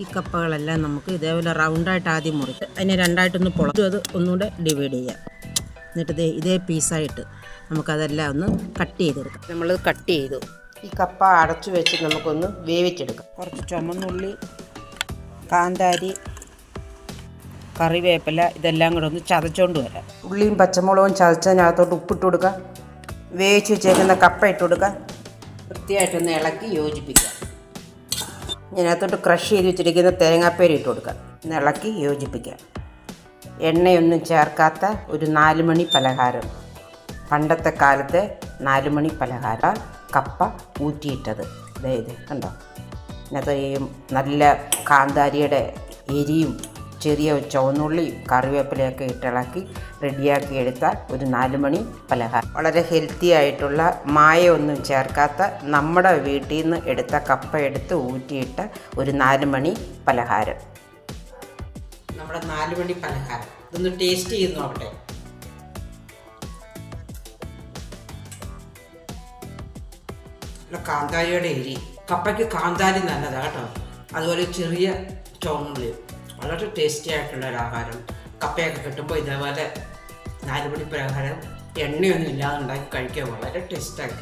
ഈ കപ്പകളെല്ലാം നമുക്ക് ഇതേപോലെ റൗണ്ടായിട്ട് ആദ്യം മുറിച്ച് അതിനെ രണ്ടായിട്ടൊന്ന് പൊളച്ചു അത് ഒന്നുകൂടെ ഡിവൈഡ് ചെയ്യാം. എന്നിട്ട് ഇതേ പീസായിട്ട് നമുക്കതെല്ലാം ഒന്ന് കട്ട് ചെയ്തെടുക്കാം. നമ്മൾ കട്ട് ചെയ്തു. ഈ കപ്പ അടച്ചു വെച്ച് നമുക്കൊന്ന് വേവിച്ചെടുക്കാം. കുറച്ച് ചുമന്നുള്ളി, കാന്താരി, കറിവേപ്പില ഇതെല്ലാം കൂടെ ഒന്ന് ചതച്ചുകൊണ്ട് വരാം. ഉള്ളിയും പച്ചമുളകും ചതച്ചതിനകത്തോട്ട് ഉപ്പിട്ട് കൊടുക്കുക. വേവിച്ച് വെച്ചേക്കുന്ന കപ്പ ഇട്ട് കൊടുക്കുക. വൃത്തിയായിട്ടൊന്ന് ഇളക്കി യോജിപ്പിക്കുക. ഇതിനകത്തോട്ട് ക്രഷ് ചെയ്ത് വെച്ചിരിക്കുന്ന തേങ്ങാപ്പേര് ഇട്ട് കൊടുക്കുക. ഒന്ന് ഇളക്കി യോജിപ്പിക്കുക. എണ്ണയൊന്നും ചേർക്കാത്ത ഒരു 4 മണി പലഹാരം. പണ്ടത്തെ കാലത്തെ 4 മണി പലഹാരം. കപ്പ ഊറ്റിയിട്ടത് അതായത് കണ്ടോ. ഇതിനകത്ത് ഈ നല്ല കാന്താരിയുടെ എരിയും ചെറിയ ചുവന്നുള്ളിയും കറിവേപ്പിലയൊക്കെ ഇട്ടിളക്കി റെഡിയാക്കി എടുത്ത ഒരു 4 മണി പലഹാരം. വളരെ ഹെൽത്തി ആയിട്ടുള്ള മായമൊന്നും ചേർക്കാത്ത നമ്മുടെ വീട്ടിൽ നിന്ന് എടുത്ത കപ്പ എടുത്ത് ഊറ്റിയിട്ട ഒരു 4 മണി പലഹാരം. നമ്മുടെ 4 മണി പലഹാരം ഇതൊന്ന് ടേസ്റ്റ് ചെയ്ത് നോക്കട്ടെ. കാന്താരിയുടെ എരി, കപ്പയ്ക്ക് കാന്താരി നല്ലതാണ് കേട്ടോ. അതുപോലെ ചെറിയ ചുവന്നുള്ളി, വളരെ ടേസ്റ്റി ആയിട്ടുള്ള ഒരു ആഹാരം. കപ്പയൊക്കെ കിട്ടുമ്പോൾ ഇതേപോലെ 4 മണി പലഹാരം എണ്ണയൊന്നും ഇല്ലാതെ ഉണ്ടാക്കി കഴിക്കാൻ വളരെ ടേസ്റ്റായി.